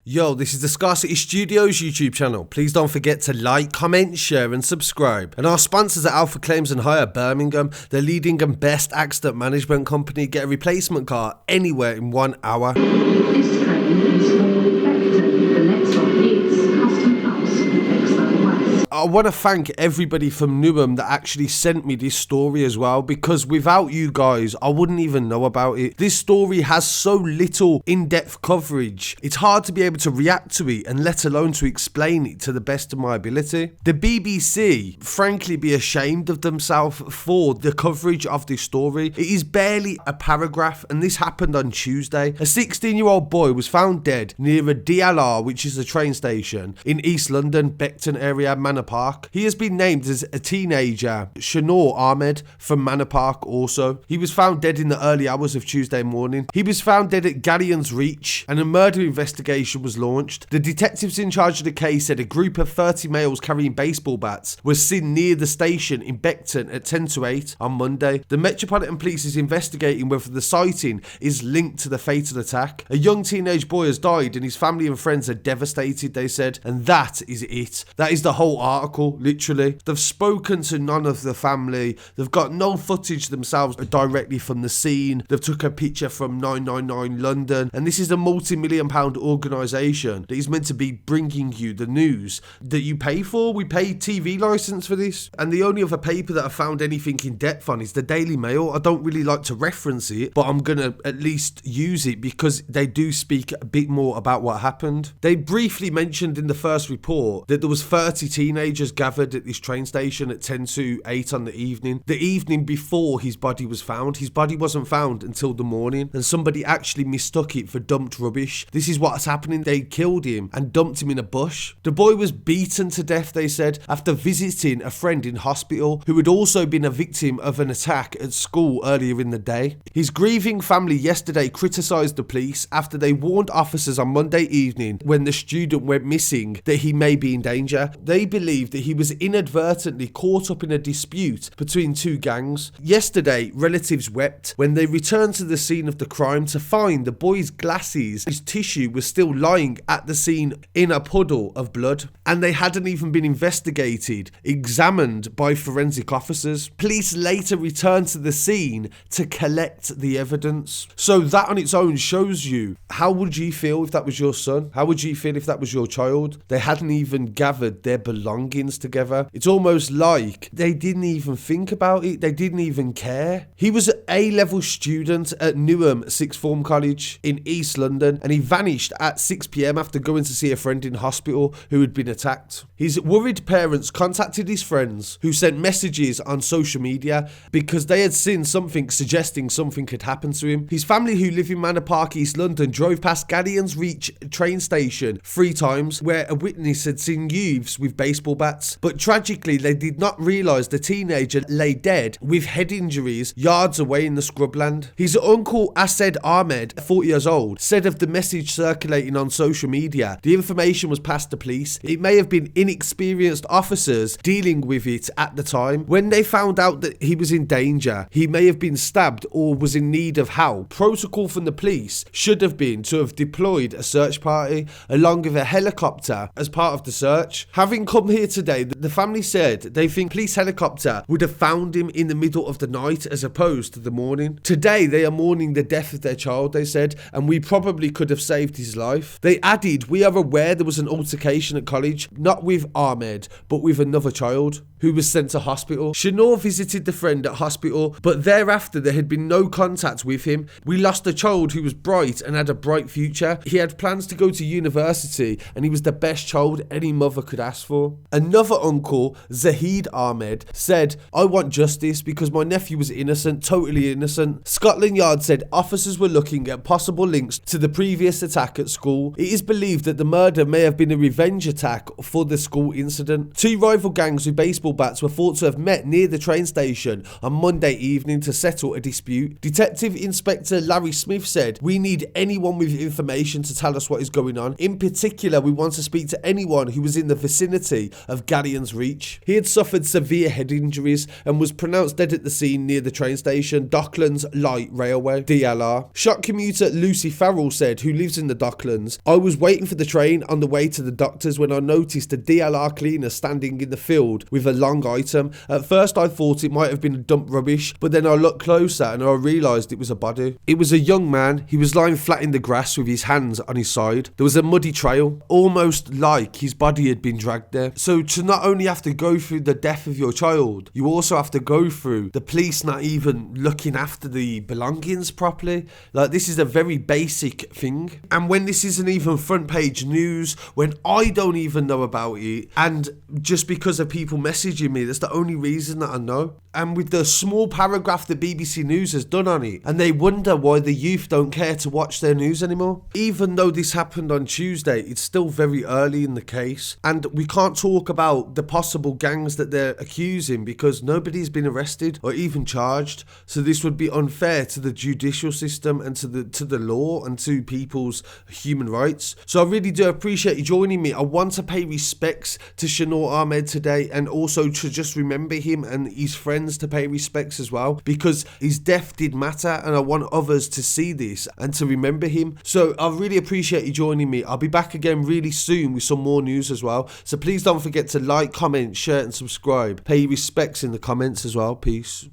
Yo, this is the Scarcity Studios YouTube channel. Please don't forget to like, comment, share and subscribe. And our sponsors at Alpha Claims and Hire Birmingham, the leading and best accident management company. Get a replacement car anywhere in 1 hour. This train is for Beckton. The next stop is Custom House, Expo West. I want to thank everybody from Newham that actually sent me this story as well, because without you guys, I wouldn't even know about it. This story has so little in-depth coverage. It's hard to be able to react to it and let alone to explain it to the best of my ability. The BBC, frankly, be ashamed of themselves for the coverage of this story. It is barely a paragraph, and this happened on Tuesday. A 16-year-old boy was found dead near a DLR, which is a train station, in East London, Beckton area, Manor Park. He has been named as a teenager, Shanur Ahmed, from Manor Park also. He was found dead in the early hours of Tuesday morning. He was found dead at Gallions Reach, and a murder investigation was launched. The detectives in charge of the case said a group of 30 males carrying baseball bats was seen near the station in Beckton at 10 to 8 on Monday. The Metropolitan Police is investigating whether the sighting is linked to the fatal attack. A young teenage boy has died and his family and friends are devastated, they said, and that is it. That is the whole article, literally. They've spoken to none of the family. They've got no footage themselves directly from the scene. They've took a picture from 999 London, and this is a multi-million-pound organisation that is meant to be bringing you the news that you pay for. We pay TV licence for this, and the only other paper that I found anything in depth on is the Daily Mail. I don't really like to reference it, but I'm gonna at least use it because they do speak a bit more about what happened. They briefly mentioned in the first report that there was 30 teenagers gathered at this train station at 10 to 8 on the evening before his body was found. His body wasn't found until the morning, and somebody actually mistook it for dumped rubbish. This is what's happening. They killed him and dumped him in a bush. The boy was beaten to death, they said, after visiting a friend in hospital who had also been a victim of an attack at school earlier in the day. His grieving family yesterday criticised the police after they warned officers on Monday evening, when the student went missing, that he may be in danger. They believe that he was inadvertently caught up in a dispute between two gangs. Yesterday, relatives wept when they returned to the scene of the crime to find the boy's glasses. His tissue was still lying at the scene in a puddle of blood, and they hadn't even been examined by forensic officers. Police later returned to the scene to collect the evidence. So that on its own shows you, how would you feel if that was your son? How would you feel if that was your child? They hadn't even gathered their belongings together. It's almost like they didn't even think about it. They didn't even care. He was an A-level student at Newham Sixth Form College in East London, and he vanished at 6 p.m. after going to see a friend in hospital who had been attacked. His worried parents contacted his friends, who sent messages on social media because they had seen something suggesting something had happened to him. His family, who live in Manor Park, East London, drove past Gallions Reach train station 3 times where a witness had seen youths with baseball bats, but tragically they did not realise the teenager lay dead with head injuries yards away in the scrubland. His uncle Ased Ahmed, 40 years old, said of the message circulating on social media, the information was passed to police. It may have been inexperienced officers dealing with it at the time. When they found out that he was in danger, he may have been stabbed or was in need of help. Protocol from the police should have been to have deployed a search party along with a helicopter as part of the search. Having come here today, the family said they think police helicopter would have found him in the middle of the night as opposed to the morning. Today they are mourning the death of their child, they said, and we probably could have saved his life. They added, we are aware there was an altercation at college, not with Ahmed, but with another child who was sent to hospital. Shanur visited the friend at hospital, but thereafter there had been no contact with him. We lost a child who was bright and had a bright future. He had plans to go to university, and he was the best child any mother could ask for. Another uncle, Zahid Ahmed, said, I want justice because my nephew was innocent, totally innocent. Scotland Yard said officers were looking at possible links to the previous attack at school. It is believed that the murder may have been a revenge attack for the school incident. 2 rival gangs with baseball bats were thought to have met near the train station on Monday evening to settle a dispute. Detective Inspector Larry Smith said, we need anyone with information to tell us what is going on. In particular, we want to speak to anyone who was in the vicinity of Gallions Reach. He had suffered severe head injuries and was pronounced dead at the scene near the train station Docklands Light Railway, DLR. Shot commuter Lucy Farrell said, who lives in the Docklands, "I was waiting for the train on the way to the doctors when I noticed a DLR cleaner standing in the field with a long item. At first I thought it might have been dumped rubbish, but then I looked closer and I realised it was a body. It was a young man. He was lying flat in the grass with his hands on his side. There was a muddy trail, almost like his body had been dragged there." So to not only have to go through the death of your child, you also have to go through the police not even looking after the belongings properly. Like, this is a very basic thing. And when this isn't even front page news, when I don't even know about it, and just because of people messaging me, that's the only reason that I know. And with the small paragraph the BBC News has done on it, and they wonder why the youth don't care to watch their news anymore. Even though this happened on Tuesday, it's still very early in the case, and we can't talk about the possible gangs that they're accusing because nobody's been arrested or even charged. So this would be unfair to the judicial system and to the law and to people's human rights. So I really do appreciate you joining me. I want to pay respects to Shanur Ahmed today, and also to just remember him and his friends to pay respects as well, because his death did matter, and I want others to see this and to remember him. So I really appreciate you joining me. I'll be back again really soon with some more news as well. So please don't forget to like, comment, share and subscribe. Pay your respects in the comments as well. Peace.